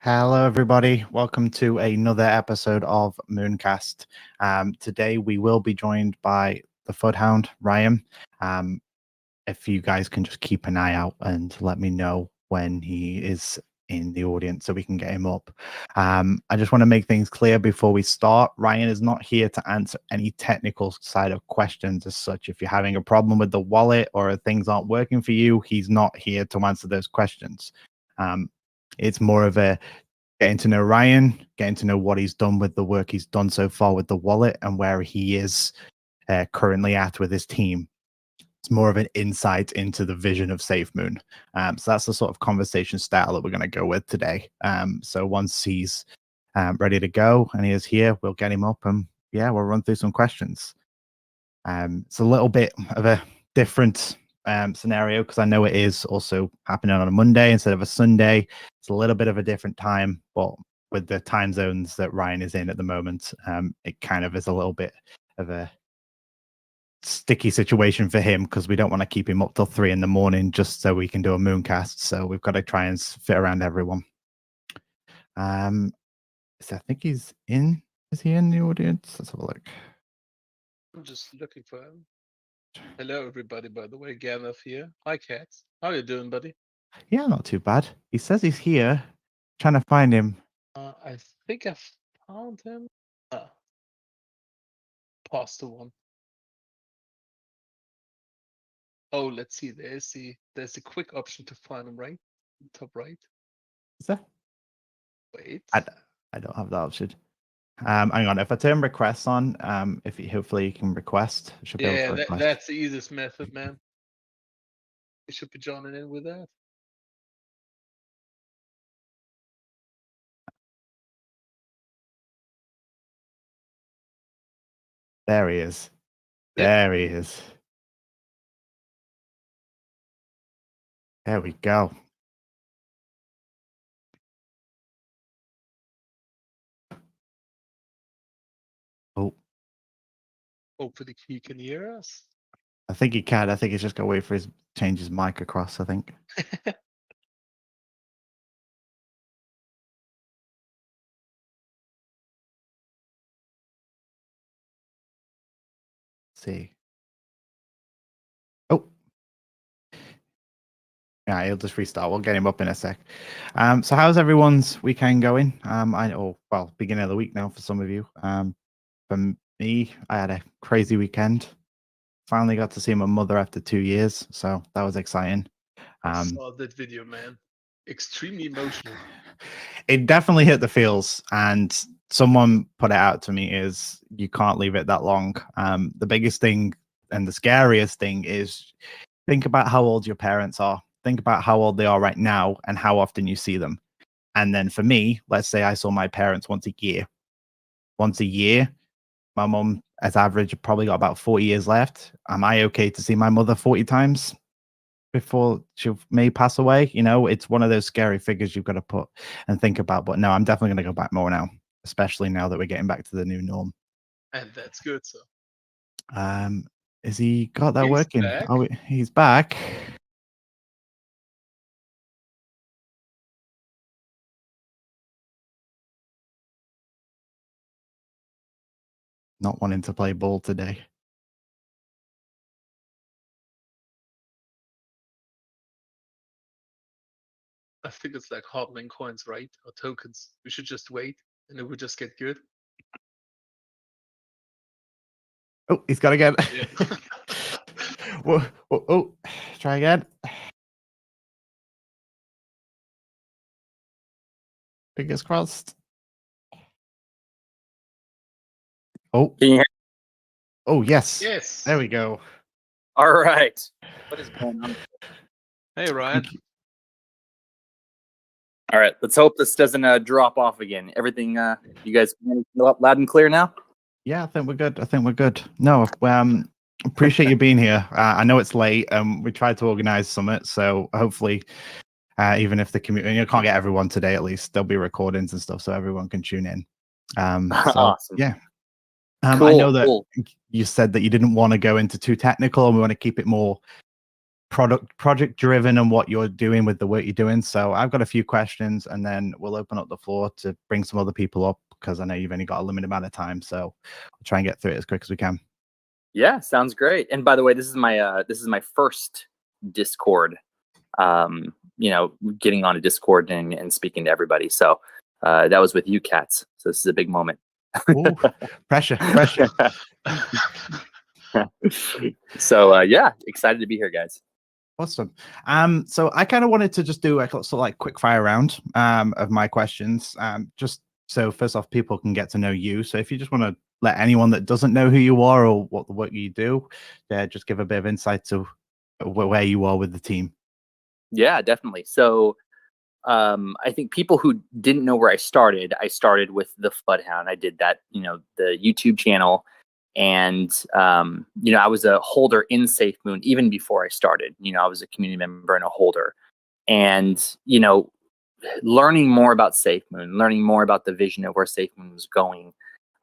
Hello, everybody. Welcome to another episode of Mooncast. Today, we will be joined by the Foothound, Ryan. If you guys can just keep an eye out and let me know when he is in the audience so we can get him up. I just want to make things clear before we start. Ryan is not here to answer any technical side of questions as such. If you're having a problem with the wallet or things aren't working for you, he's not here to answer those questions. It's more of a getting to know Ryan, getting to know what he's done with the work he's done so far with the wallet and where he is currently at with his team. It's more of an insight into the vision of Safemoon. So that's the sort of conversation style that we're going to go with today. So once he's ready to go and he is here, we'll get him up and we'll run through some questions. It's a little bit of a different scenario because I know it is also happening on a Monday instead of a Sunday. It's a little bit of a different time, but with the time zones that Ryan is in at the moment, it kind of is a little bit of a sticky situation for him because we don't want to keep him up till 3 a.m. just so we can do a Mooncast. So we've got to try and fit around everyone. So I think he's in. Is he in the audience? Let's have a look. I'm just looking for him. Hello, everybody, by the way. Gareth here. Hi, Cats. How you doing, buddy? Yeah, not too bad. He says he's here. Trying to find him. I think I found him. Past the one. Oh, let's see. There's the quick option to find him, right? Top right. Is there? Wait. I don't have that option. Hang on. If I turn requests on, hopefully you can request. Should be able to request. That's the easiest method, man. You should be joining in with that. There he is. There he is. There we go. Oh. Hopefully he can hear us. I think he can. I think he's just got to wait for his change his mic across, I think. See. Oh. Yeah, he'll just restart. We'll get him up in a sec. So how's everyone's weekend going? Beginning of the week now for some of you. For me, I had a crazy weekend. Finally got to see my mother after 2 years, so that was exciting. I saw that video, man. Extremely emotional. It definitely hit the feels, and someone put it out to me is you can't leave it that long. The biggest thing and the scariest thing is think about how old your parents are. Think about how old they are right now and how often you see them. And then for me, let's say I saw my parents once a year. Once a year, my mom, as average, probably got about 40 years left. Am I okay to see my mother 40 times before she may pass away? You know, it's one of those scary figures you've got to put and think about. But no, I'm definitely going to go back more now, especially now that we're getting back to the new norm. And that's good, so. Is he got that working? Back. Oh, he's back. Not wanting to play ball today. I think it's like hodling coins, right? Or tokens. We should just wait and it would just get good. Oh, he's got again. Yeah. whoa, try again. Fingers crossed. Oh. Can you hear? Oh, yes. Yes. There we go. All right. What is going on? Hey, Ryan. All right. Let's hope this doesn't drop off again. Everything, you guys loud and clear now? Yeah, I think we're good. No, appreciate you being here. I know it's late. We tried to organize summit, so hopefully, even if the community, you can't get everyone today, at least there'll be recordings and stuff, so everyone can tune in. Awesome. Yeah. Cool, I know that you said that you didn't want to go into too technical, and we want to keep it more project driven and what you're doing with the work you're doing. So I've got a few questions, and then we'll open up the floor to bring some other people up, because I know you've only got a limited amount of time. So we'll try and get through it as quick as we can. Yeah, sounds great. And by the way, this is my first Discord. Getting on a Discord and speaking to everybody. So that was with you cats. So this is a big moment. Ooh, pressure. So yeah, excited to be here, guys. Awesome. So I kind of wanted to just do a sort of like quick fire round of my questions. Just so first off, people can get to know you. So if you just want to let anyone that doesn't know who you are or what the work you do, just give a bit of insight to where you are with the team. Yeah, definitely. So I think people who didn't know where I started with the Floodhound. I did that, the YouTube channel. And, I was a holder in Safemoon even before I started. I was a community member and a holder. And, learning more about Safemoon, learning more about the vision of where Safemoon was going,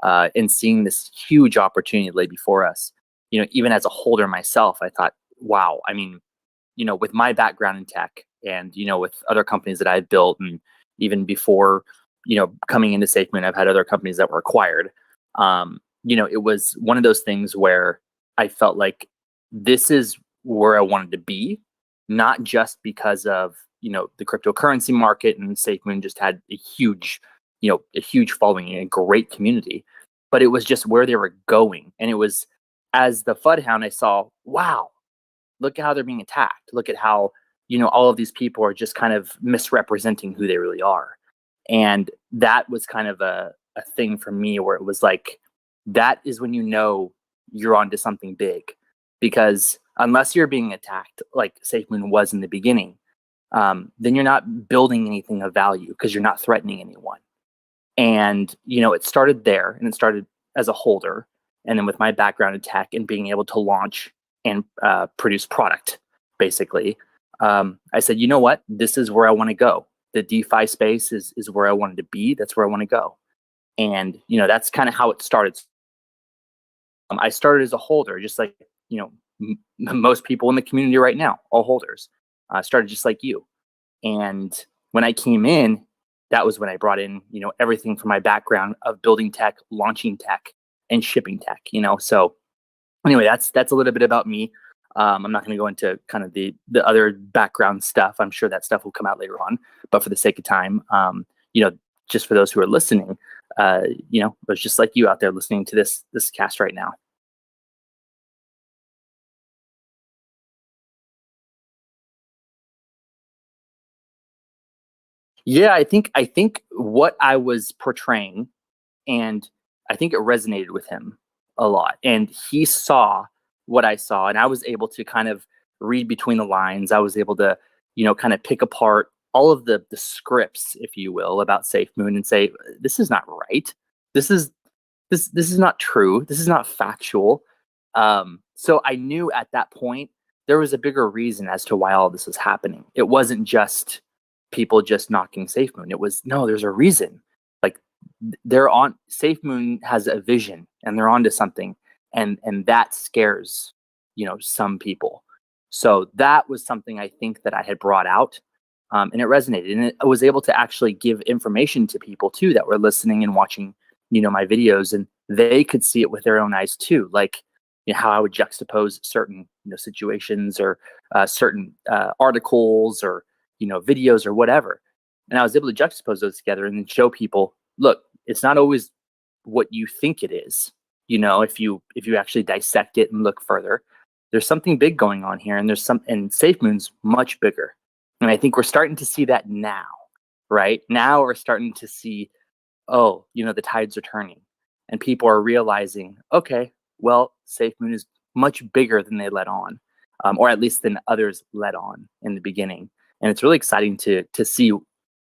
and seeing this huge opportunity lay before us. Even as a holder myself, I thought, wow, I mean, with my background in tech and, with other companies that I've built, and even before, coming into Safemoon, I've had other companies that were acquired. It was one of those things where I felt like this is where I wanted to be, not just because of, the cryptocurrency market, and Safemoon just had a huge following and a great community, but it was just where they were going. And it was, as the Floodhound, I saw, wow, look at how they're being attacked. Look at how, all of these people are just kind of misrepresenting who they really are. And that was kind of a thing for me where it was like, that is when you're onto something big. Because unless you're being attacked like Safemoon was in the beginning, then you're not building anything of value, because you're not threatening anyone. And, it started there, and it started as a holder. And then with my background in tech and being able to launch and produce product, basically, I said, you know what? This is where I want to go. The DeFi space is where I wanted to be. That's where I want to go. And, that's kind of how it started. I started as a holder, just like, most people in the community right now, all holders. Started just like you. And when I came in, that was when I brought in, everything from my background of building tech, launching tech, and shipping tech, So anyway, that's a little bit about me. I'm not going to go into kind of the other background stuff. I'm sure that stuff will come out later on, but for the sake of time, just for those who are listening, it was just like you out there listening to this cast right now. Yeah, I think what I was portraying, and I think it resonated with him a lot. And he saw what I saw, and I was able to kind of read between the lines. I was able to, kind of pick apart all of the scripts, if you will, about Safemoon and say, this is not right. This is not true. This is not factual. So I knew at that point there was a bigger reason as to why all this was happening. It wasn't just people just knocking Safemoon. It was, no, there's a reason. Like, Safemoon has a vision, and they're onto something, and that scares some people. So that was something I think that I had brought out, and it resonated, and I was able to actually give information to people too that were listening and watching my videos, and they could see it with their own eyes too, like how I would juxtapose certain situations, or certain articles, or videos, or whatever. And I was able to juxtapose those together and then show people, look, it's not always what you think it is. If you actually dissect it and look further, there's something big going on here, and and Safemoon's much bigger. And I think we're starting to see that now, right? Now we're starting to see, oh, the tides are turning, and people are realizing, okay, well, Safemoon is much bigger than they let on, or at least than others let on in the beginning. And it's really exciting to see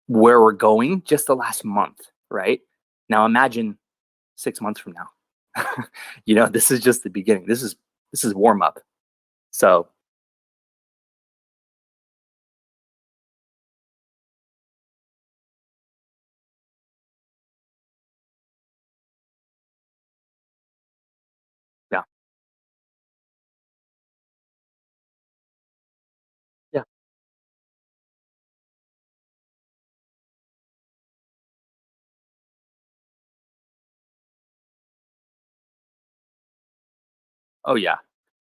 where we're going just the last month, right? Now imagine 6 months from now. This is just the beginning. This is warm up. So yeah. Oh yeah.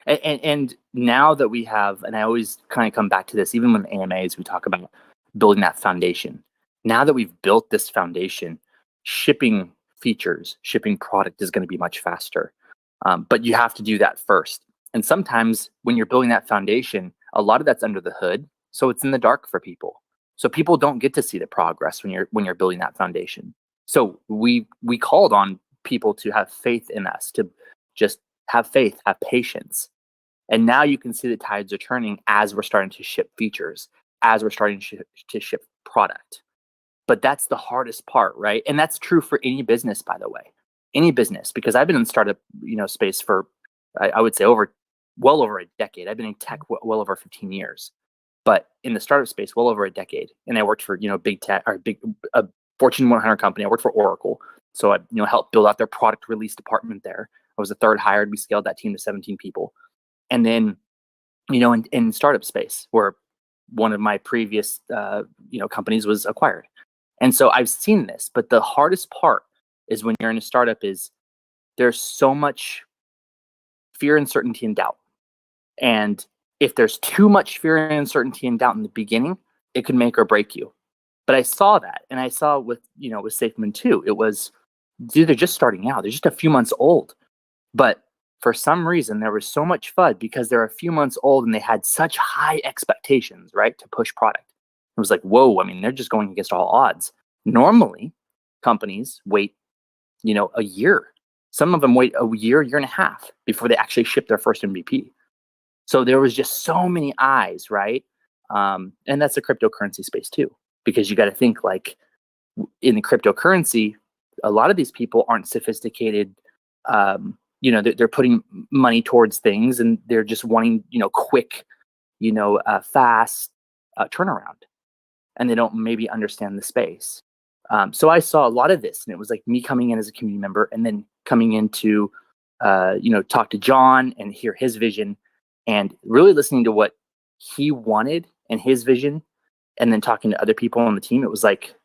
And now that we have, and I always kind of come back to this, even with AMAs, we talk about building that foundation. Now that we've built this foundation, shipping features, shipping product is going to be much faster. But you have to do that first. And sometimes when you're building that foundation, a lot of that's under the hood, so it's in the dark for people. So people don't get to see the progress when you're building that foundation. So we called on people to have faith in us, to just have faith, have patience. And now you can see the tides are turning as we're starting to ship features, as we're starting to ship product. But that's the hardest part, right? And that's true for any business, by the way, any business, because I've been in startup, space for, I would say well over a decade. I've been in tech well over 15 years, but in the startup space, well over a decade. And I worked for, big tech or Fortune 100 company. I worked for Oracle. So I, helped build out their product release department there. I was the third hired. We scaled that team to 17 people. And then, in startup space, where one of my previous, companies was acquired. And so I've seen this, but the hardest part is when you're in a startup is there's so much fear, uncertainty, and doubt. And if there's too much fear and uncertainty and doubt in the beginning, it can make or break you. But I saw that, and I saw with Safemoon too. It was, dude, they're just starting out. They're just a few months old. But for some reason, there was so much FUD because they're a few months old and they had such high expectations, right, to push product. It was like, whoa, I mean, they're just going against all odds. Normally, companies wait, a year. Some of them wait a year and a half before they actually ship their first MVP. So there was just so many eyes, right? And that's the cryptocurrency space too, because you got to think like in the cryptocurrency, a lot of these people aren't sophisticated. They're putting money towards things and they're just wanting, quick, fast turnaround. And they don't maybe understand the space. So I saw a lot of this, and it was like me coming in as a community member and then coming in to, talk to John and hear his vision and really listening to what he wanted and his vision, and then talking to other people on the team. It was like,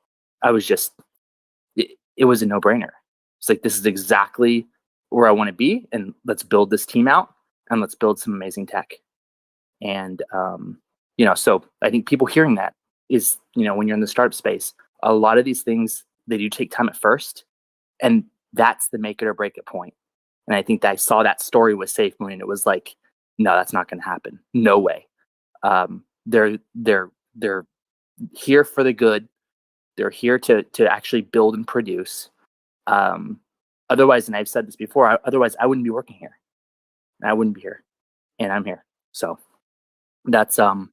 it was a no-brainer. It's like, this is exactly where I want to be, and let's build this team out and let's build some amazing tech. And, so I think people hearing that is, when you're in the startup space, a lot of these things, they do take time at first, and that's the make it or break it point. And I think that I saw that story with Safemoon, and it was like, no, that's not going to happen. No way. They're here for the good. They're here to actually build and produce. Otherwise, and I've said this before, otherwise I wouldn't be working here. And I wouldn't be here. And I'm here. So that's yeah.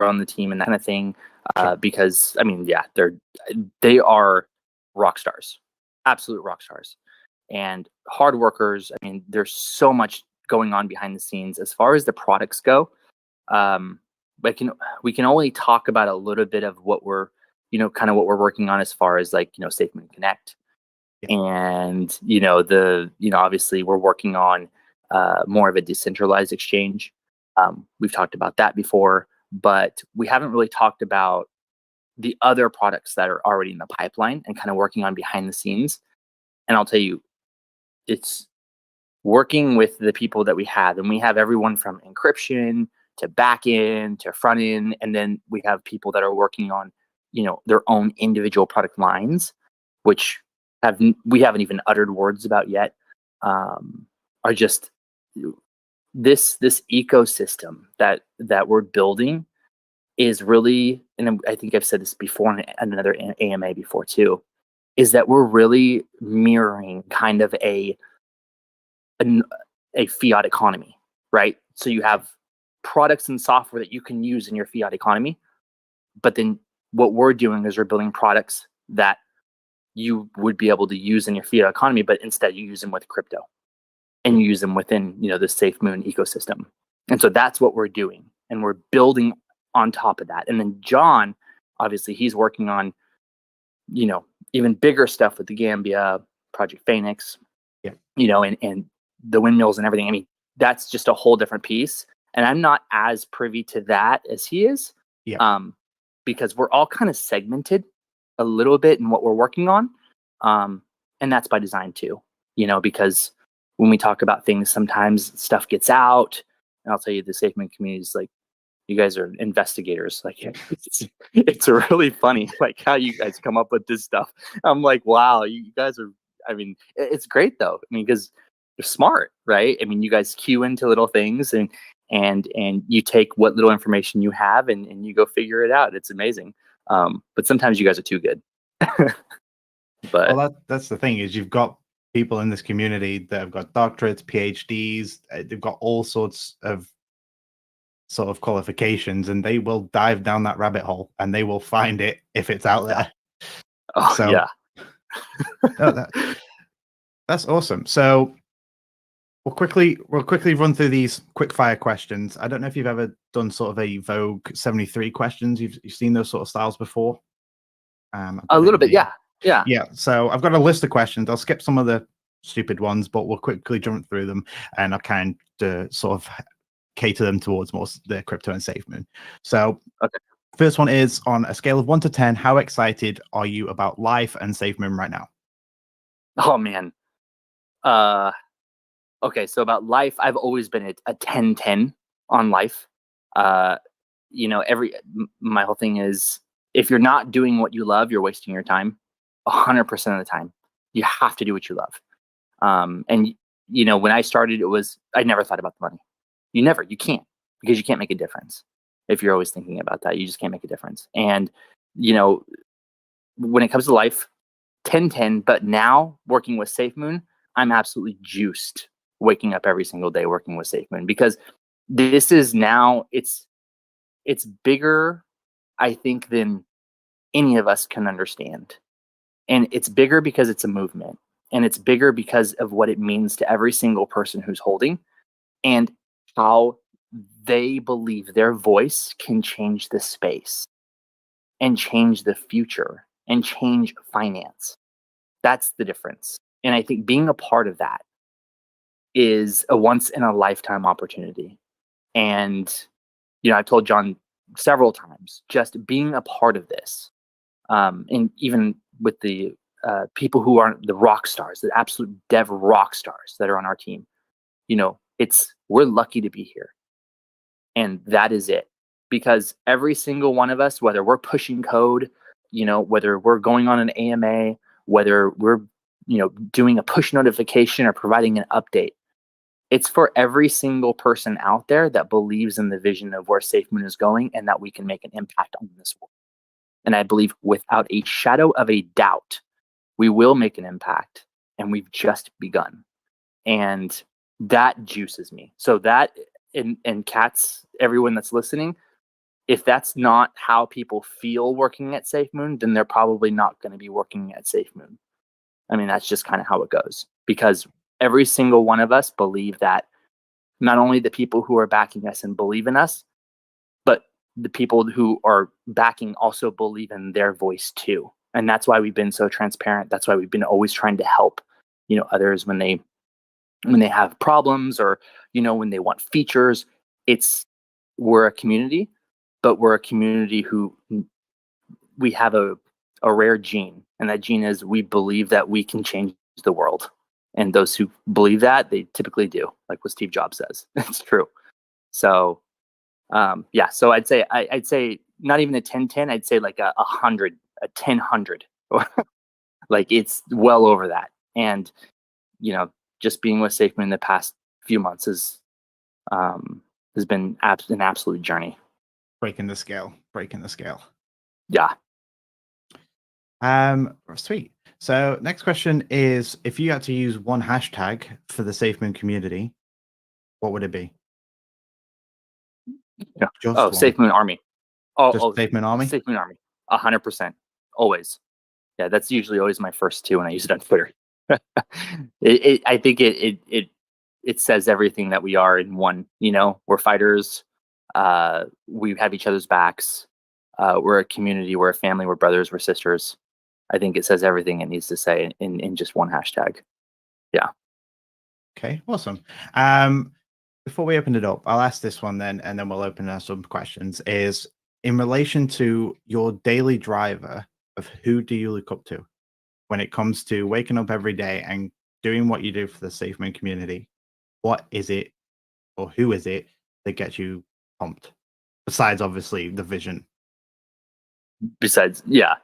On the team and that kind of thing, because I mean, yeah, they are rock stars, absolute rock stars, and hard workers. I mean, there's so much going on behind the scenes as far as the products go. We can only talk about a little bit of what we're, kind of what we're working on as far as like, Safemoon Connect, and obviously we're working on more of a decentralized exchange. We've talked about that before. But we haven't really talked about the other products that are already in the pipeline and kind of working on behind the scenes. And I'll tell you, it's working with the people that we have. And we have everyone from encryption to back end to front end. And then we have people that are working on, their own individual product lines, which we haven't even uttered words about yet, are just this ecosystem that we're building is really, and I think I've said this before in another AMA before too, is that we're really mirroring kind of a fiat economy, right? So you have products and software that you can use in your fiat economy, but then what we're doing is we're building products that you would be able to use in your fiat economy, but instead you use them with crypto, and you use them within, the Safemoon ecosystem. And so that's what we're doing, and we're building on top of that. And then John, obviously, he's working on, even bigger stuff with the Gambia, Project Phoenix, and the windmills and everything. I mean, that's just a whole different piece. And I'm not as privy to that as he is, because we're all kind of segmented a little bit in what we're working on. And that's by design too, because when we talk about things, sometimes stuff gets out. And I'll tell you, the Safemoon community is like, you guys are investigators. Like, it's really funny, like how you guys come up with this stuff. I'm like, wow, you guys are, I mean, it's great though. I mean, because you're smart, right? I mean, you guys cue into little things and you take what little information you have and you go figure it out. It's amazing. But sometimes you guys are too good. But well, that's the thing, is you've got people in this community that have got doctorates, PhDs, they've got all sorts of sort of qualifications, and they will dive down that rabbit hole and they will find it if it's out there. Oh, so yeah. That's awesome. So we'll quickly run through these quick fire questions. I don't know if you've ever done sort of a Vogue 73 questions. You've seen those sort of styles before? A little bit, yeah. So I've got a list of questions. I'll skip some of the stupid ones, but we'll quickly jump through them, and I'll kind of sort of cater them towards more the crypto and Safemoon. So okay. First one is, on a scale of 1 to 10, how excited are you about life and Safemoon right now? Oh man. Okay, so about life, I've always been a 10-10 on life. My whole thing is, if you're not doing what you love, you're wasting your time 100% of the time. You have to do what you love. And when I started, I never thought about the money. You can't, because you can't make a difference. If you're always thinking about that, you just can't make a difference. And, when it comes to life, 10-10, but now working with Safemoon, I'm absolutely juiced waking up every single day working with Safemoon, because this is now, it's bigger, I think, than any of us can understand. And it's bigger because it's a movement, and it's bigger because of what it means to every single person who's holding, and how they believe their voice can change the space and change the future and change finance. That's the difference. And I think being a part of that is a once in a lifetime opportunity. And, I've told John several times, just being a part of this, and even with the people who aren't the rock stars, the absolute dev rock stars that are on our team, we're lucky to be here. And that is it. Because every single one of us, whether we're pushing code, whether we're going on an AMA, whether we're, doing a push notification or providing an update, it's for every single person out there that believes in the vision of where Safemoon is going and that we can make an impact on this world. And I believe without a shadow of a doubt, we will make an impact, and we've just begun. And that juices me. So that, and cats, everyone that's listening, if that's not how people feel working at Safemoon, then they're probably not going to be working at Safemoon. I mean, that's just kind of how it goes, because every single one of us believe that not only the people who are backing us and believe in us, but the people who are backing also believe in their voice too. And that's why we've been so transparent. That's why we've been always trying to help, others when they have problems, or, when they want features. We're a community, but we're a community who we have a rare gene. And that gene is, we believe that we can change the world. And those who believe that, they typically do, like what Steve Jobs says. It's true. So, so I'd say not even a 10-10, I'd say like a 100, a 10-100. Like, it's well over that. And, just being with Safemoon in the past few months has been an absolute journey. Breaking the scale. Yeah. Sweet. So next question is, if you had to use one hashtag for the Safemoon community, what would it be? Yeah. Safemoon Army. Safemoon Army? Safemoon Army. 100%. Always. Yeah, that's usually always my first two when I use it on Twitter. I think it says everything that we are in one. You know, we're fighters. We have each other's backs. We're a community. We're a family. We're brothers. We're sisters. I think it says everything it needs to say in just one hashtag. Yeah. Okay, awesome. Before we open it up, I'll ask this one then, and then we'll open up some questions. Is in relation to your daily driver of who do you look up to when it comes to waking up every day and doing what you do for the Safemoon community? What is it, or who is it that gets you pumped? Besides, obviously, the vision. Besides, yeah.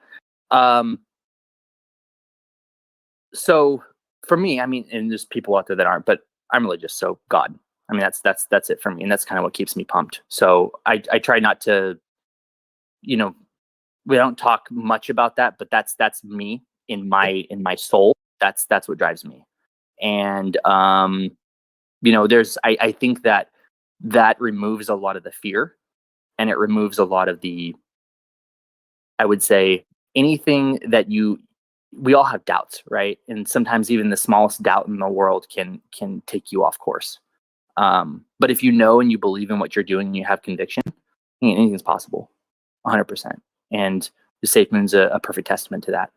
So for me, I mean, and there's people out there that aren't, but I'm religious, so God. I mean, that's it for me, and that's kind of what keeps me pumped. So I try not to, you know, we don't talk much about that, but that's me in my soul. That's what drives me. And you know, I think that removes a lot of the fear, and it removes a lot of the, I would say, anything that we all have doubts, right? And sometimes even the smallest doubt in the world can take you off course. But if you know and you believe in what you're doing and you have conviction, anything's possible, 100%. And the Safemoon's a perfect testament to that.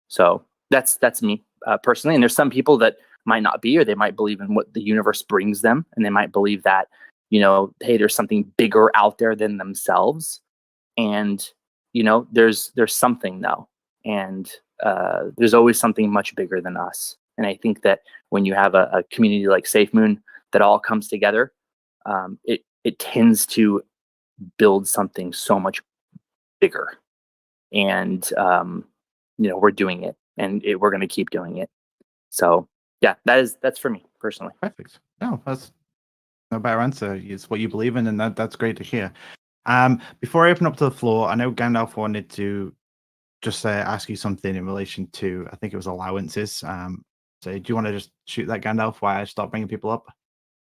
So that's me personally. And there's some people that might not be, or they might believe in what the universe brings them, and they might believe that, you know, hey, there's something bigger out there than themselves, and you know, there's something though, and there's always something much bigger than us. And I think that when you have a community like Safemoon that all comes together, it tends to build something so much bigger. And you know, we're doing it, and we're going to keep doing it. So yeah, that's for me personally. Perfect. No, that's no better answer. It's what you believe in, and that's great to hear. Before I open up to the floor, I know Gandalf wanted to just ask you something in relation to, I think it was allowances. So do you want to just shoot that, Gandalf, while I start bringing people up?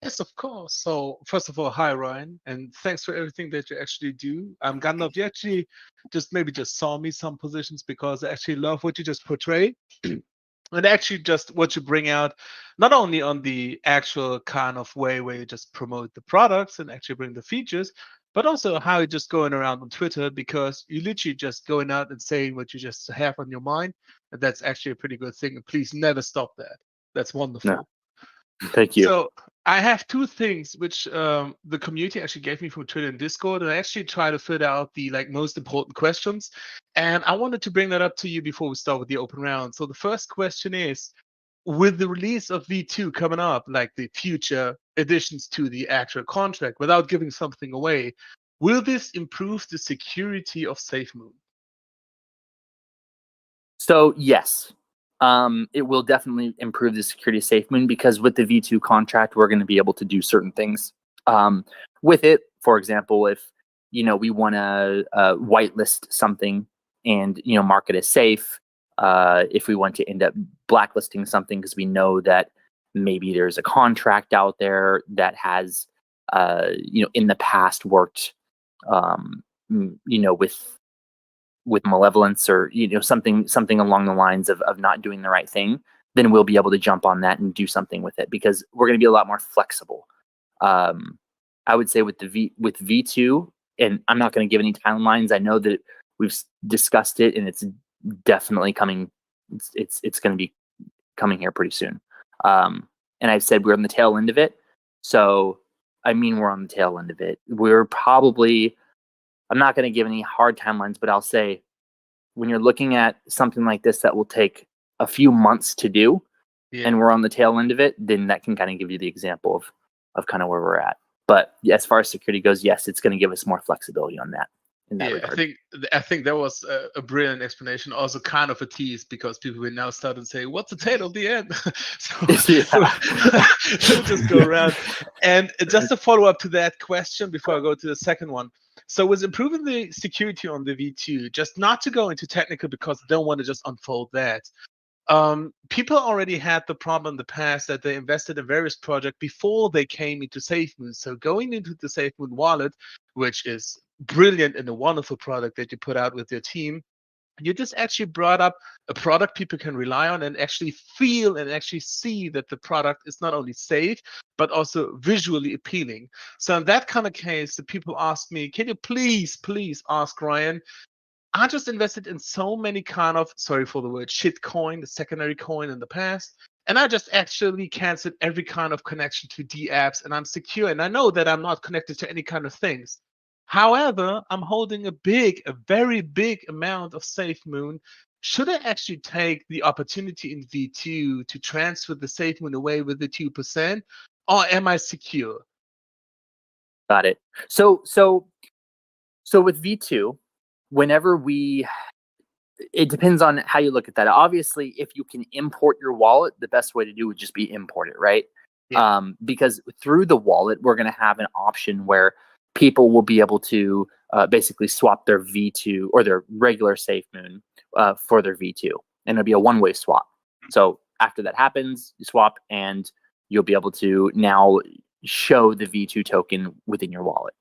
Yes, of course. So first of all, hi Ryan, and thanks for everything that you actually do. Gandalf, you actually just saw me some positions because I actually love what you just portray. And actually just what you bring out, not only on the actual kind of way where you just promote the products and actually bring the features, but also how you're just going around on Twitter, because you literally just going out and saying what you just have on your mind. And that's actually a pretty good thing. And please never stop that. That's wonderful. No. Thank you. So I have two things which the community actually gave me from Twitter and Discord, and I actually try to filter out the most important questions. And I wanted to bring that up to you before we start with the open round. So the first question is, with the release of V2 coming up, like the future additions to the actual contract, without giving something away, will this improve the security of Safemoon? So yes, it will definitely improve the security of Safemoon, because with the V2 contract, we're going to be able to do certain things with it. For example, if you know, we want to whitelist something and, you know, mark it as safe. If we want to end up blacklisting something because we know that maybe there's a contract out there that has, you know, in the past worked, you know, with malevolence, or, you know, something along the lines of not doing the right thing, then we'll be able to jump on that and do something with it, because we're going to be a lot more flexible. I would say with V2, and I'm not going to give any timelines. I know that we've discussed it, and it's definitely coming. It's going to be coming here pretty soon. And I've said we're on the tail end of it. So I mean, we're on the tail end of it. We're probably, I'm not going to give any hard timelines, but I'll say when you're looking at something like this that will take a few months to do, and we're on the tail end of it, then that can kind of give you the example of kind of where we're at. But as far as security goes, yes, it's going to give us more flexibility on that. In that regard. I think that was a brilliant explanation, also kind of a tease, because people will now start and say, what's the tail of the end? So just go around. And just to follow up to that question before I go to the second one. So with improving the security on the V2, just not to go into technical because I don't want to just unfold that. People already had the problem in the past that they invested in various projects before they came into Safemoon. So going into the Safemoon wallet, which is brilliant and a wonderful product that you put out with your team, you just actually brought up a product people can rely on and actually feel and actually see that the product is not only safe, but also visually appealing. So in that kind of case, the people ask me, can you please ask Ryan, I just invested in so many kind of, sorry for the word, shit coin, the secondary coin in the past. And I just actually canceled every kind of connection to D apps and I'm secure. And I know that I'm not connected to any kind of things. However, I'm holding a very big amount of Safemoon. Should I actually take the opportunity in V2 to transfer the Safemoon away with the 2%? Or am I secure? Got it. So with V2, whenever it depends on how you look at that. Obviously, if you can import your wallet, the best way to do would just be import it, right? Yeah. Because through the wallet, we're going to have an option where people will be able to basically swap their V2 or their regular Safemoon for their V2, and it'll be a one-way swap. So after that happens, you swap, and you'll be able to now show the V2 token within your wallet.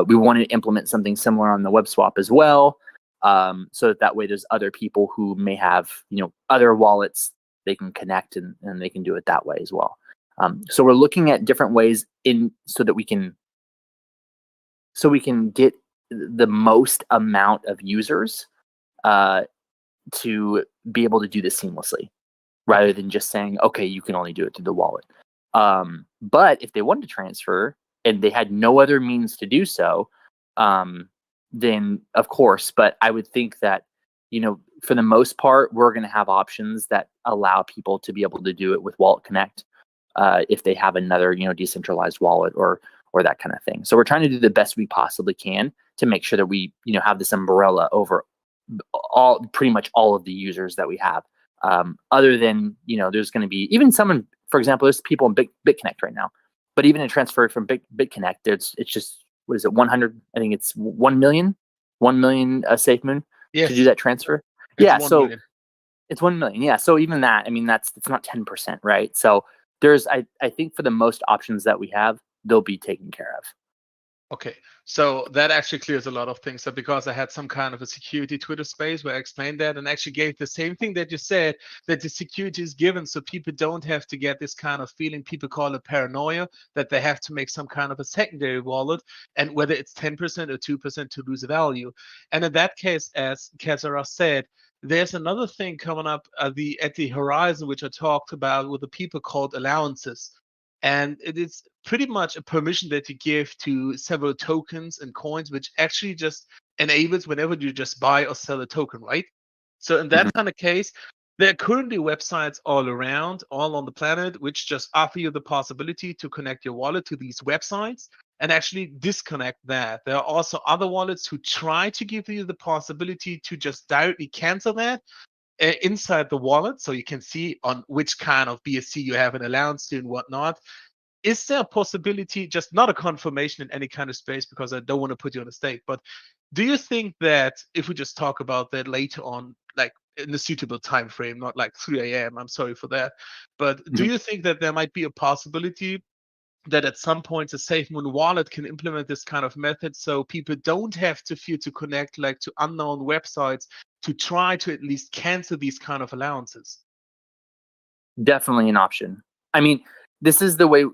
We want to implement something similar on the web swap as well. So that way there's other people who may have, other wallets they can connect and they can do it that way as well. So we're looking at different ways so we can get the most amount of users to be able to do this seamlessly, rather than just saying, okay, you can only do it through the wallet. But if they wanted to transfer and they had no other means to do so, then of course. But I would think that, for the most part, we're going to have options that allow people to be able to do it with Wallet Connect if they have another, decentralized wallet or that kind of thing. So we're trying to do the best we possibly can to make sure that we, have this umbrella over pretty much all of the users that we have. Other than, there's going to be even someone, for example, there's people in BitConnect right now, but even a transfer from BitConnect, it's just, what is it, 100? I think it's 1 million Safemoon to do that transfer. It's So 1 million. It's 1 million. Yeah. So even that, it's not 10%, right? So there's, I think for the most options that we have, they'll be taken care of. Okay, so that actually clears a lot of things. So because I had some kind of a security Twitter space where I explained that and actually gave the same thing that you said, that the security is given so people don't have to get this kind of feeling. People call it paranoia, that they have to make some kind of a secondary wallet, and whether it's 10% or 2% to lose value. And in that case, as Kazara said, there's another thing coming up at the horizon, which I talked about with the people called allowances. And it is pretty much a permission that you give to several tokens and coins, which actually just enables whenever you just buy or sell a token, right? So in that kind of case, there are currently websites all around, all on the planet, which just offer you the possibility to connect your wallet to these websites and actually disconnect that. There are also other wallets who try to give you the possibility to just directly cancel that inside the wallet, so you can see on which kind of BSC you have an allowance to and whatnot. Is there a possibility, just not a confirmation in any kind of space, because I don't want to put you on a stake, but do you think that if we just talk about that later on, like in a suitable time frame, not like 3 a.m., I'm sorry for that, but do you think that there might be a possibility that at some point the Safemoon wallet can implement this kind of method so people don't have to fear to connect like to unknown websites to try to at least cancel these kind of allowances? Definitely an option. This is the way,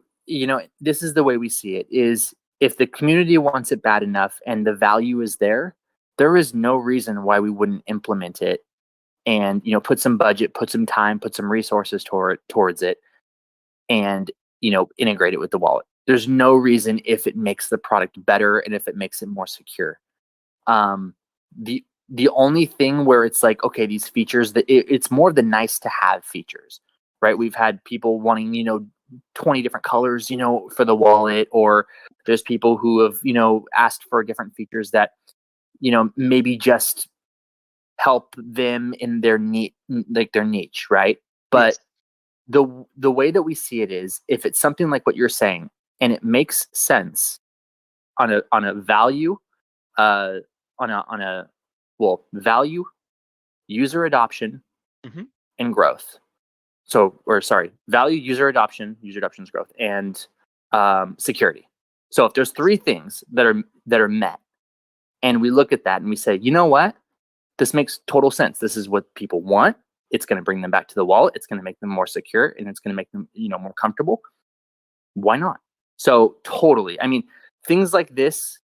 we see it, is if the community wants it bad enough and the value is there is no reason why we wouldn't implement it and, put some budget, put some time, put some resources towards it and, integrate it with the wallet. There's no reason if it makes the product better and if it makes it more secure. The only thing where it's like, okay, these features, that it's more of the nice to have features, right? We've had people wanting, 20 different colors, for the wallet, or there's people who have, asked for different features that, maybe just help them in their niche, right? But Yes. the way that we see it is, if it's something like what you're saying and it makes sense on a value, value, user adoption, and growth. Value, user adoption's growth, and security. So if there's three things that are met, and we look at that and we say, you know what, this makes total sense. This is what people want. It's going to bring them back to the wallet. It's going to make them more secure, and it's going to make them, more comfortable. Why not? So totally. I mean, things like this,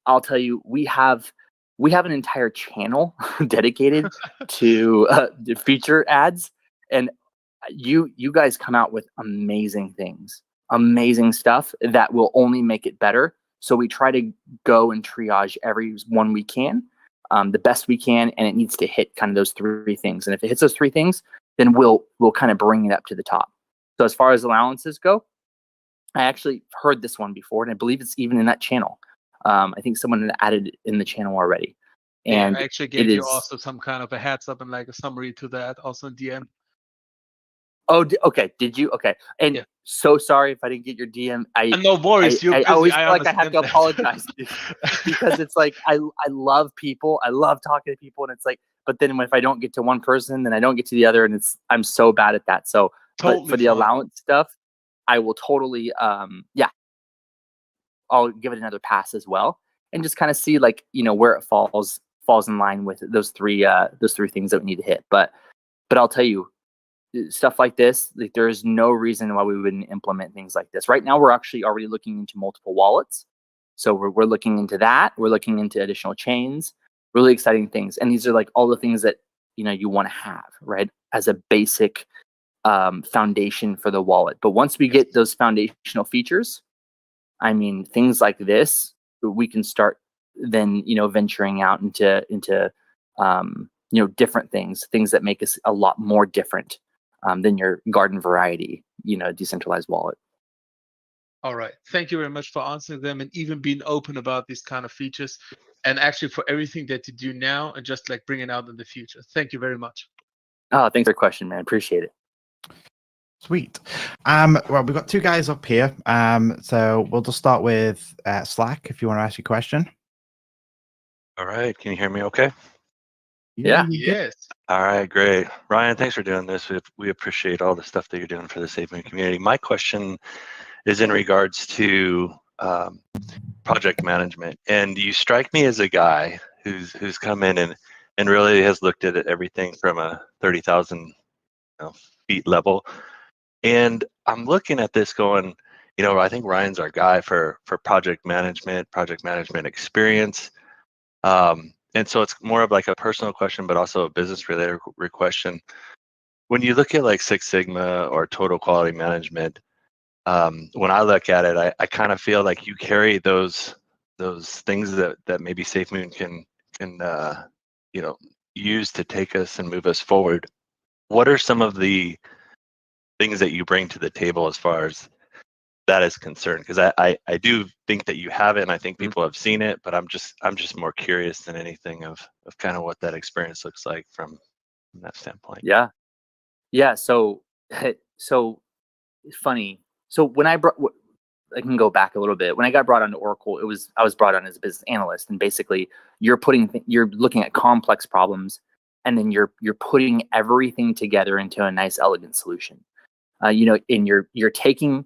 I'll tell you, we have an entire channel dedicated to feature ads, and you guys come out with amazing things, amazing stuff that will only make it better. So we try to go and triage every one we can, the best we can, and it needs to hit kind of those three things. And if it hits those three things, then we'll kind of bring it up to the top. So as far as allowances go, I actually heard this one before, and I believe it's even in that channel. I think someone had added it in the channel already. And I actually gave you also some kind of a heads up and like a summary to that also in DM. Oh, okay. Did you? Okay. And yeah. So sorry if I didn't get your DM. No worries. I always feel like I have to apologize because it's like I love people. I love talking to people, and it's like, but then if I don't get to one person, then I don't get to the other, and I'm so bad at that. So, totally but for the allowance stuff, I will totally, I'll give it another pass as well, and just kind of see like where it falls in line with those three things that we need to hit. But I'll tell you, stuff like this, like there is no reason why we wouldn't implement things like this. Right now, we're actually already looking into multiple wallets, so we're looking into that. We're looking into additional chains, really exciting things, and these are like all the things that you want to have, right, as a basic foundation for the wallet. But once we get those foundational features, I mean, things like this, we can start then venturing out into different things that make us a lot more different than your garden variety decentralized wallet. All right, thank you very much for answering them and even being open about these kind of features, and actually for everything that you do now and just like bring it out in the future. Thank you very much. Oh, thanks for the question, man. Appreciate it. Sweet. Well, we've got two guys up here. So we'll just start with Slack if you want to ask your question. All right. Can you hear me okay? Yeah. Yes. All right, great. Ryan, thanks for doing this. We appreciate all the stuff that you're doing for the Safemoon community. My question is in regards to project management. And you strike me as a guy who's come in and really has looked at everything from a 30,000 feet level. And I'm looking at this going, I think Ryan's our guy for project management experience. And so it's more of like a personal question, but also a business related question. When you look at like Six Sigma or total quality management, when I look at it, I kind of feel like you carry those things that maybe Safemoon can use to take us and move us forward. What are some of the things that you bring to the table as far as that is concerned? Because I do think that you have it, and I think people have seen it, but I'm just more curious than anything of kind of what that experience looks like from that standpoint. Yeah. So funny. So when I can go back a little bit. When I got brought onto Oracle, I was brought on as a business analyst, and basically you're looking at complex problems, and then you're putting everything together into a nice, elegant solution. And you're taking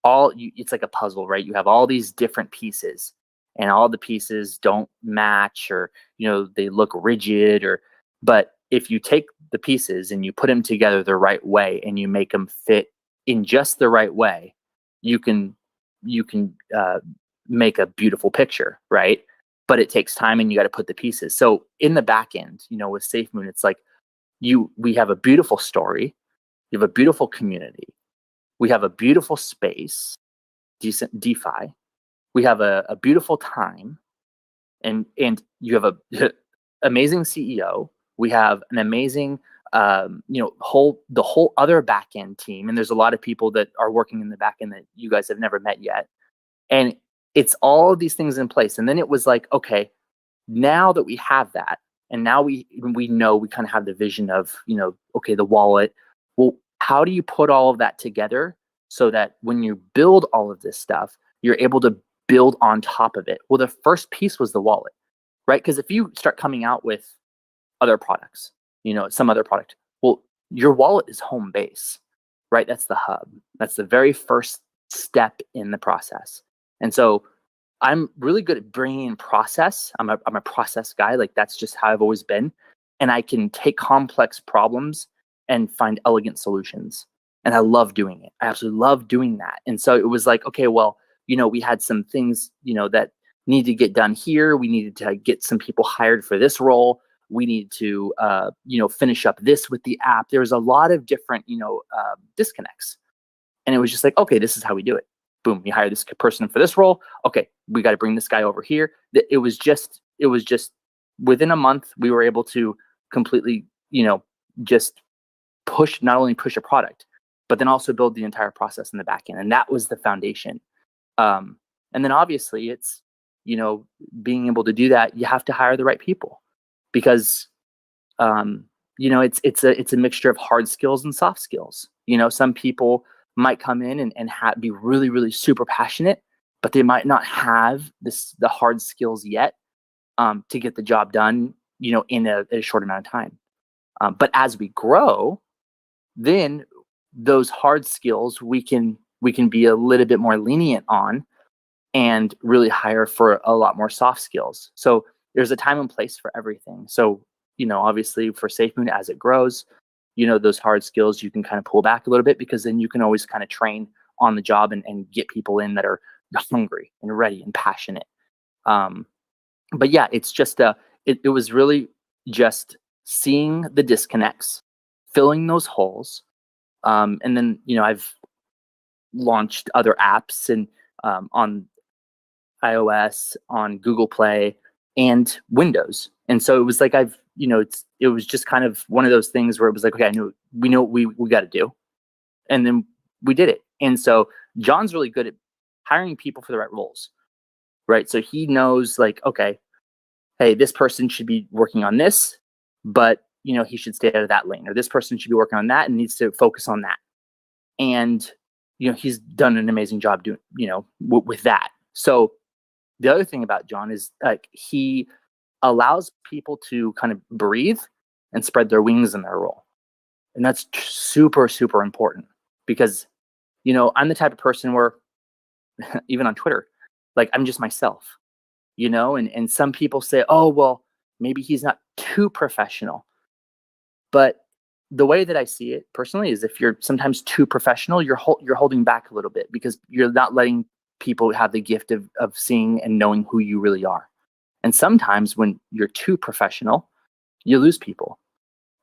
it's like a puzzle, right? You have all these different pieces, and all the pieces don't match, or they look rigid, but if you take the pieces and you put them together the right way and you make them fit in just the right way, you can make a beautiful picture, right? But it takes time, and you got to put the pieces. So in the back end, with Safemoon, it's like we have a beautiful story, you have a beautiful community, we have a beautiful space, decent DeFi, we have a beautiful time, and you have a amazing CEO. We have an amazing the whole other back end team, and there's a lot of people that are working in the back end that you guys have never met yet. And it's all of these things in place. And then it was like, okay, now that we have that, and now we know, we kind of have the vision of, okay, the wallet. Well, how do you put all of that together so that when you build all of this stuff, you're able to build on top of it? Well, the first piece was the wallet, right? Because if you start coming out with other products, some other product, well, your wallet is home base, right? That's the hub. That's the very first step in the process. And so I'm really good at bringing in process. I'm a process guy. Like that's just how I've always been. And I can take complex problems and find elegant solutions. And I love doing it. I absolutely love doing that. And so it was like, okay, well, we had some things, that needed to get done here. We needed to get some people hired for this role. We need to, finish up this with the app. There was a lot of different, disconnects. And it was just like, okay, this is how we do it. Boom, you hire this person for this role. Okay, we got to bring this guy over here. It was just within a month, we were able to completely, just not only push a product, but then also build the entire process in the back end. And that was the foundation. And then obviously it's, being able to do that, you have to hire the right people because, it's a mixture of hard skills and soft skills. Some people might come in and be really, really super passionate, but they might not have the hard skills yet to get the job done, in a short amount of time. But as we grow, then those hard skills we can be a little bit more lenient on and really hire for a lot more soft skills. So there's a time and place for everything. So, obviously for Safemoon, as it grows, those hard skills you can kind of pull back a little bit because then you can always kind of train on the job and get people in that are hungry and ready and passionate. But yeah, it's just it was really just seeing the disconnects, filling those holes. And then, I've launched other apps and on iOS, on Google Play, and Windows. And so it was like it was just kind of one of those things where it was like, okay, we know what we got to do. And then we did it. And so John's really good at hiring people for the right roles, right? So he knows like, okay, hey, this person should be working on this, but he should stay out of that lane, or this person should be working on that and needs to focus on that. And, he's done an amazing job doing, with that. So the other thing about John is like, he allows people to kind of breathe and spread their wings in their role. And that's super, super important because, I'm the type of person where even on Twitter, like I'm just myself, and some people say, oh, well, maybe he's not too professional. But the way that I see it personally is if you're sometimes too professional, you're holding back a little bit because you're not letting people have the gift of seeing and knowing who you really are. And sometimes when you're too professional, you lose people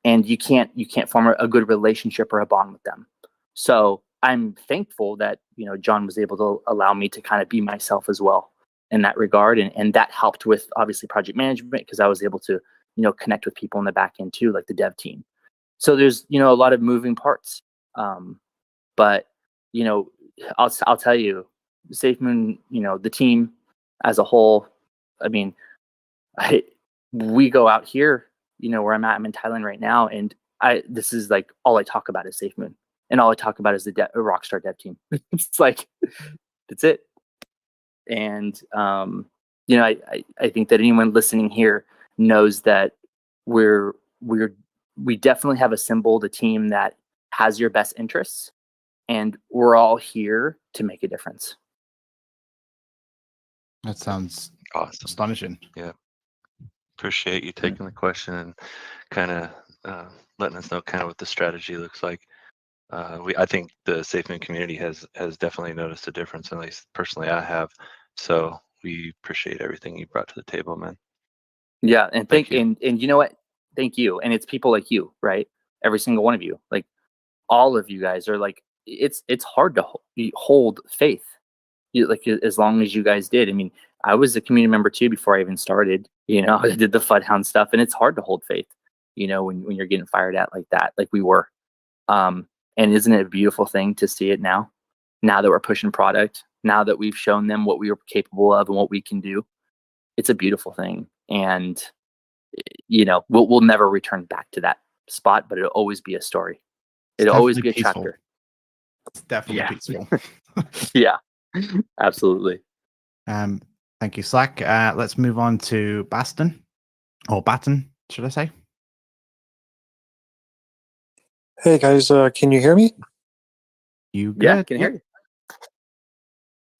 and you can't form a good relationship or a bond with them. So I'm thankful that, John was able to allow me to kind of be myself as well in that regard. And that helped with obviously project management because I was able to, connect with people in the back end too, like the dev team. So there's, a lot of moving parts. But, I'll tell you, Safemoon, the team as a whole, I mean, we go out here, where I'm in Thailand right now. And this is like, all I talk about is Safemoon. And all I talk about is the Rockstar dev team. It's like, that's it. And, I think that anyone listening here knows that we definitely have assembled a team that has your best interests, and we're all here to make a difference. That sounds Awesome. astonishing. Yeah. Appreciate you taking the question and kind of letting us know kind of what the strategy looks like. I think the Safemoon community has definitely noticed a difference, at least personally I have. So we appreciate everything you brought to the table, man. Yeah, and Thank you. And you know what? Thank you. And it's people like you, right? Every single one of you, like all of you guys are like, it's hard to hold faith, like as long as you guys did. I mean, I was a community member too before I even started. I did the Floodhound stuff, and it's hard to hold faith, when you're getting fired at like that, like we were. And isn't it a beautiful thing to see it now that we're pushing product, now that we've shown them what we are capable of and what we can do? It's a beautiful thing. And, we'll never return back to that spot, but it'll always be a story. It'll always be a peaceful. chapter. It's definitely peaceful. Yeah, absolutely. Thank you, Slack. Let's move on to Batten, should I say? Hey guys, can you hear me? You good? Yeah, I can hear you.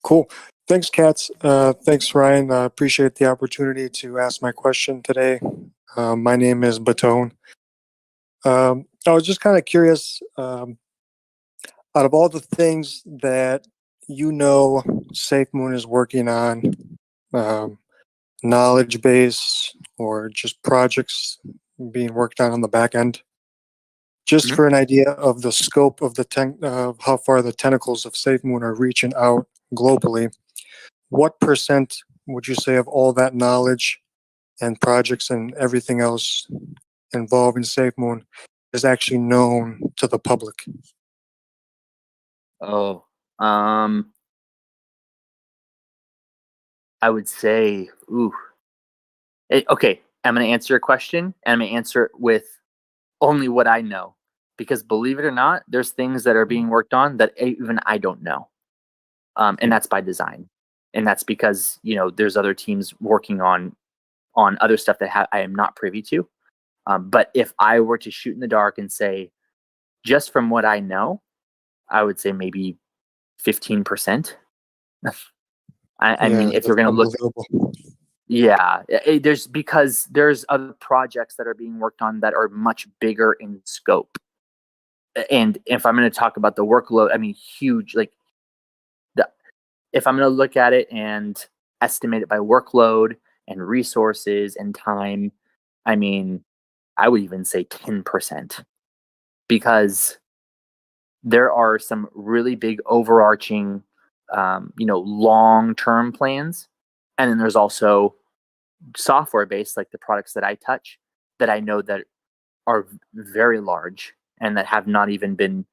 Cool. Thanks, Katz. Thanks, Ryan. I appreciate the opportunity to ask my question today. My name is Batone. I was just kind of curious, out of all the things that Safemoon is working on, knowledge base or just projects being worked on the back end, just for an idea of the scope of of how far the tentacles of Safemoon are reaching out globally, what percent would you say of all that knowledge and projects and everything else involving SafeMoon is actually known to the public? Oh, I would say, okay, I'm going to answer your question, and I'm going to answer it with only what I know. Because believe it or not, there's things that are being worked on that even I don't know. And that's by design. And that's because, there's other teams working on other stuff that I am not privy to. But if I were to shoot in the dark and say, just from what I know, I would say maybe 15%. I mean, if you're going to look, there's other projects that are being worked on that are much bigger in scope. And if I'm going to talk about the workload, I mean, huge, if I'm going to look at it and estimate it by workload and resources and time, I mean, I would even say 10%, because there are some really big overarching, long-term plans. And then there's also software-based, like the products that I touch, that I know that are very large and that have not even been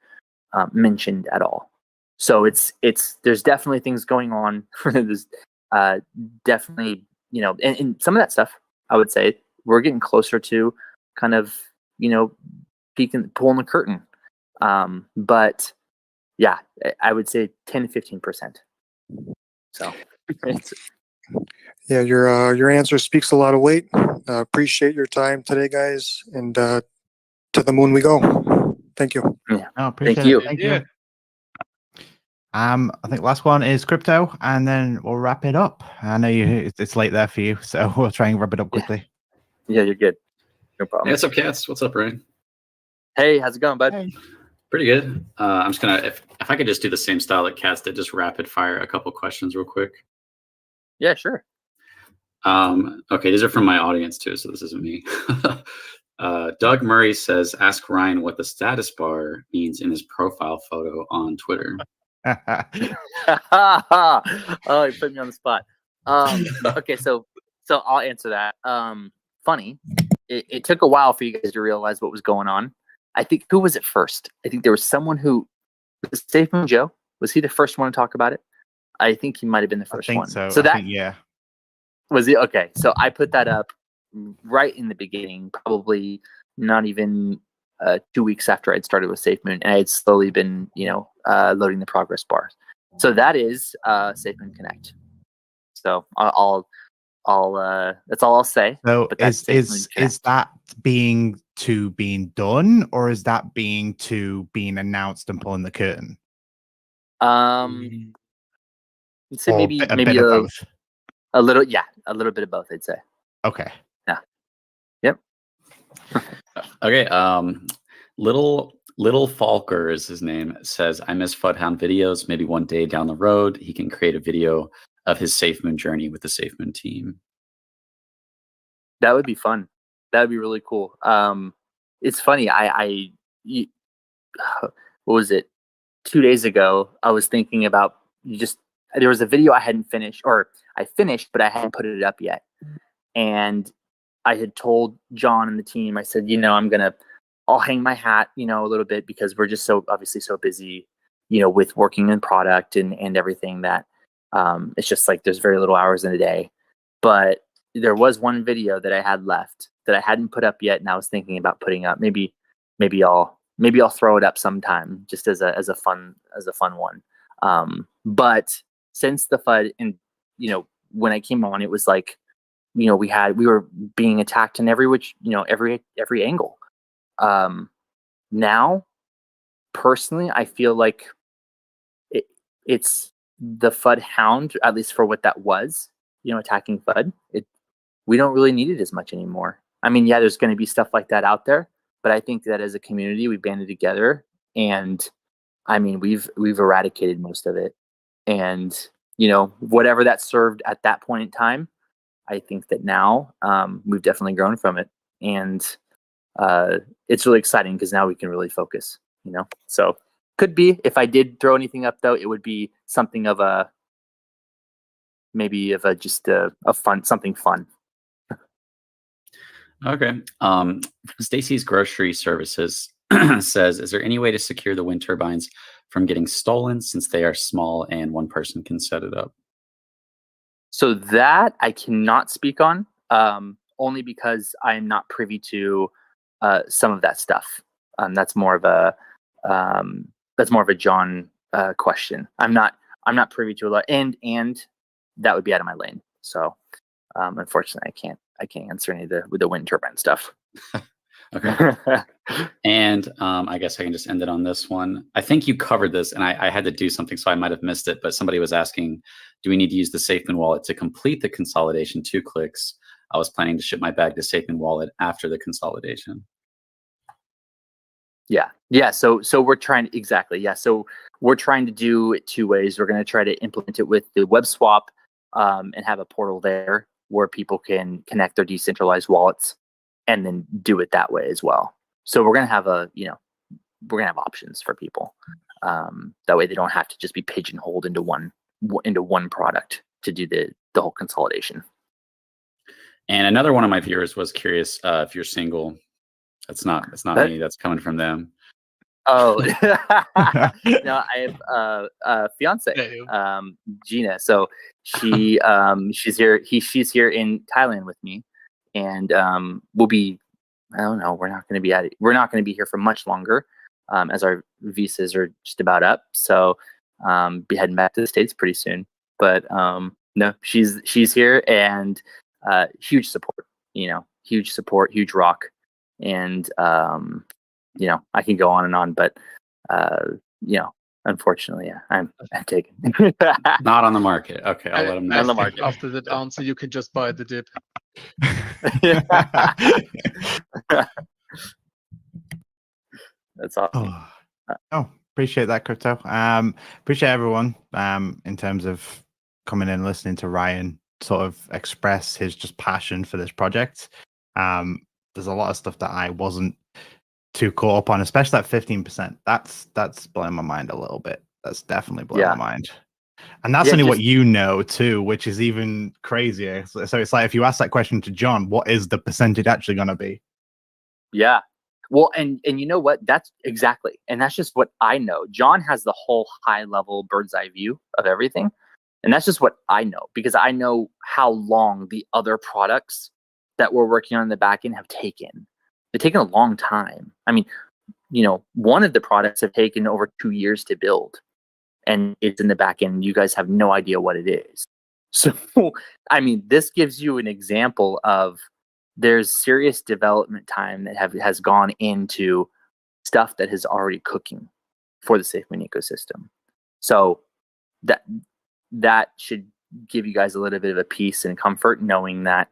mentioned at all. So there's definitely things going on. There's definitely, and some of that stuff, I would say we're getting closer to kind of, pulling the curtain. But yeah, I would say 10 to 15%. So yeah, your answer speaks a lot of weight. Appreciate your time today, guys, and to the moon we go. Thank you. Yeah, appreciate thank you. it. Thank you. I think last one is crypto, and then we'll wrap it up. I know it's late there for you, so we'll try and wrap it up quickly. Yeah, you're good. No problem. Hey, what's up, Cats? What's up, Ryan? Hey, how's it going, bud? Hey. Pretty good. I'm just gonna, if I could just do the same style that Cats did, just rapid fire a couple questions real quick. Yeah, sure. Okay, these are from my audience too, so this isn't me. Doug Murray says, ask Ryan what the status bar means in his profile photo on Twitter. Oh, you put me on the spot. Okay, so I'll answer that. Funny, it took a while for you guys to realize what was going on. I think, who was it first? I think there was someone who, was Safemoon Joe? Was he the first one to talk about it? I think he might have been the first one. So that, think, yeah. Was he? Okay, so I put that up right in the beginning, probably not even 2 weeks after I'd started with SafeMoon, and I had slowly been, loading the progress bar. So that is SafeMoon Connect. So I'll that's all I'll say. So but is that being done, or is that being announced and pulling the curtain? Let's say maybe bit of both. A little bit of both, I'd say. Okay. Yeah. Yep. Okay. Little Falker is his name. Says, I miss Fudhound videos. Maybe one day down the road, he can create a video of his SafeMoon journey with the SafeMoon team. That would be fun. That would be really cool. It's funny. What was it? 2 days ago, I was thinking about there was a video I hadn't finished, or I finished, but I hadn't put it up yet. And I had told John and the team, I said, I'll hang my hat, a little bit, because we're just obviously so busy, with working in product and everything, that it's just like there's very little hours in a day. But there was one video that I had left that I hadn't put up yet, and I was thinking about putting up. Maybe I'll throw it up sometime, just as a fun one. But since the FUD, and when I came on, it was like, we were being attacked in every angle. Now, personally, I feel like it's the FUD hound, at least for what that was, attacking FUD, we don't really need it as much anymore. I mean, yeah, there's going to be stuff like that out there, but I think that as a community, we banded together, and I mean, we've eradicated most of it. And whatever that served at that point in time, I think that now we've definitely grown from it, and it's really exciting because now we can really focus. So could be, if I did throw anything up though, it would be something of a fun, something fun. Okay. Stacy's Grocery Services says, is there any way to secure the wind turbines from getting stolen, since they are small and one person can set it up? So that I cannot speak on, only because I am not privy to some of that stuff. That's more of a John question. I'm not privy to a lot, and that would be out of my lane. So unfortunately, I can't answer any of the wind turbine stuff. Okay. And I guess I can just end it on this one. I think you covered this, and I had to do something, so I might have missed it, but somebody was asking, do we need to use the Safemoon wallet to complete the consolidation 2 clicks? I was planning to ship my bag to Safemoon wallet after the consolidation. Yeah. So we're trying, exactly. Yeah. So we're trying to do it 2 ways. We're going to try to implement it with the web swap, and have a portal there where people can connect their decentralized wallets and then do it that way as well. So we're going to have options for people. That way they don't have to just be pigeonholed into one product to do the whole consolidation. And another one of my viewers was curious if you're single. That's not me. That's coming from them. Oh, no, I have a fiance, Gina. So she's here. She's here in Thailand with me, and we'll be. I don't know. We're not going to be here for much longer, as our visas are just about up. So be heading back to the States pretty soon. But no, she's here, and huge support. Huge support, huge rock. And I can go on and on, but unfortunately, yeah, I'm taken. Not on the market. Okay, I'll let them know. On the market. After that answer, you can just buy the dip. That's awesome. Appreciate that, Crypto. Appreciate everyone in terms of coming in and listening to Ryan sort of express his just passion for this project. There's a lot of stuff that I wasn't too caught up on, especially that 15%. That's blowing my mind a little bit. That's definitely blowing my mind. And that's only what you know too, which is even crazier. So it's like, if you ask that question to John, what is the percentage actually going to be? Yeah. Well, and you know what? That's exactly. And that's just what I know. John has the whole high level bird's eye view of everything. And that's just what I know, because I know how long the other products that we're working on in the back end have taken. They've taken a long time. I mean, one of the products have taken over 2 years to build, and it's in the back end. You guys have no idea what it is. So, I mean, this gives you an example of there's serious development time that has gone into stuff that is already cooking for the Safemoon ecosystem. So that should give you guys a little bit of a peace and comfort, knowing that,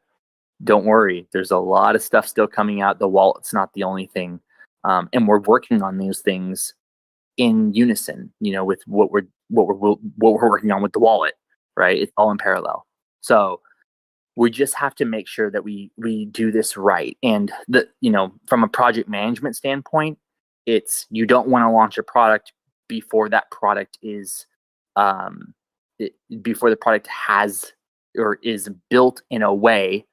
don't worry, there's a lot of stuff still coming out. The wallet's not the only thing. And we're working on these things in unison, with what we're working on with the wallet, right? It's all in parallel. So we just have to make sure that we do this right. And from a project management standpoint, you don't want to launch a product before that product is before the product has or is built in a way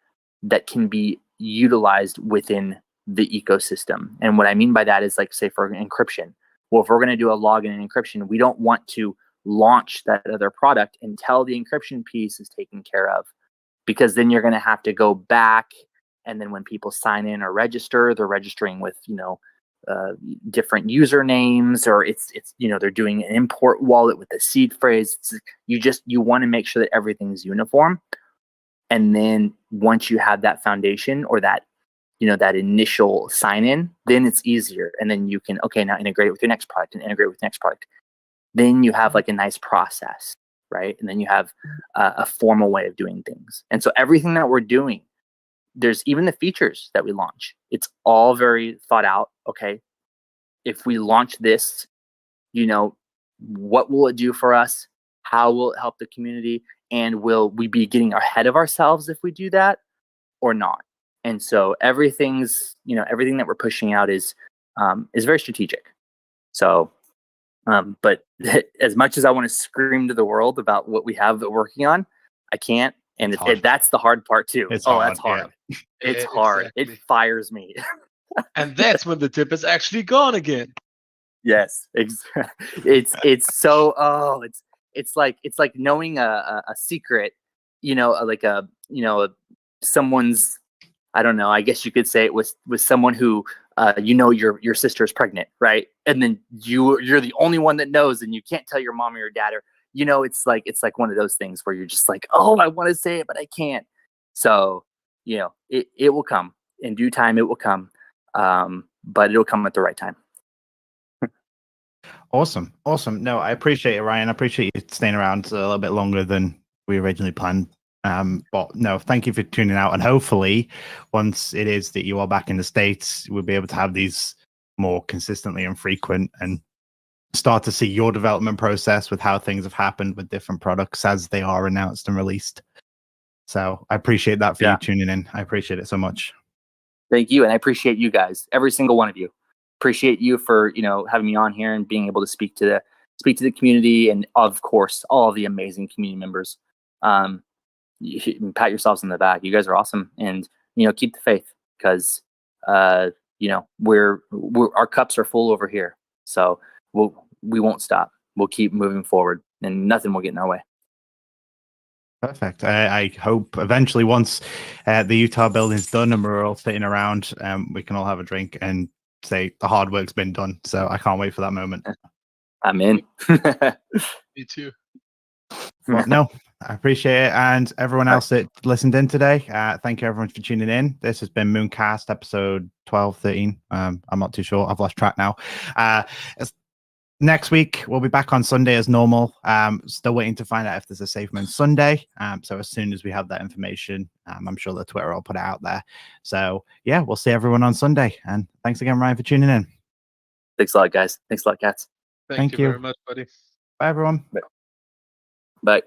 that can be utilized within the ecosystem. And what I mean by that is, like, say for encryption. Well, if we're going to do a login and encryption, we don't want to launch that other product until the encryption piece is taken care of, because then you're going to have to go back. And then when people sign in or register, they're registering with, different usernames, or it's they're doing an import wallet with a seed phrase. You want to make sure that everything's uniform. And then once you have that foundation, or that that initial sign in, then it's easier. And then you can now integrate with your next product and integrate with the next product. Then you have like a nice process, right? And then you have a formal way of doing things. And so everything that we're doing, there's even the features that we launch. It's all very thought out. Okay, if we launch this, what will it do for us? How will it help the community? And will we be getting ahead of ourselves if we do that or not? And so everything that we're pushing out is very strategic. So, but as much as I want to scream to the world about what we have working on, I can't. And that's the hard part too. That's hard. Yeah. It's hard. Exactly. It fires me. And that's when the tip is actually gone again. Yes, it's like knowing a secret, someone's, I don't know, I guess you could say it was someone who your sister's pregnant, right? And then you're the only one that knows, and you can't tell your mom or your dad, or it's like one of those things where you're just like, oh, I want to say it but I can't. So it will come in due time. It will come, but it'll come at the right time. Awesome. No, I appreciate it, Ryan. I appreciate you staying around a little bit longer than we originally planned. But no, thank you for tuning out. And hopefully, once it is that you are back in the States, we'll be able to have these more consistently and frequent, and start to see your development process with how things have happened with different products as they are announced and released. So I appreciate that for you tuning in. I appreciate it so much. Thank you. And I appreciate you guys, every single one of you. Appreciate you for having me on here and being able to speak to the community, and of course all of the amazing community members. You should pat yourselves on the back. You guys are awesome, and keep the faith, because we're our cups are full over here. So we won't stop. We'll keep moving forward, and nothing will get in our way. Perfect. I hope eventually, once the Utah building's done and we're all sitting around, we can all have a drink and say the hard work's been done. So I can't wait for that moment. I'm in. Me too. Well, no, I appreciate it. And everyone else that listened in today, thank you everyone for tuning in. This has been Mooncast episode 12, 13. I'm not too sure. I've lost track now. Next week, we'll be back on Sunday as normal. Still waiting to find out if there's a Safemoon Sunday. So as soon as we have that information, I'm sure the Twitter will put it out there. So yeah, we'll see everyone on Sunday. And thanks again, Ryan, for tuning in. Thanks a lot, guys. Thanks a lot, cats. Thank you you very much, buddy. Bye, everyone. Bye.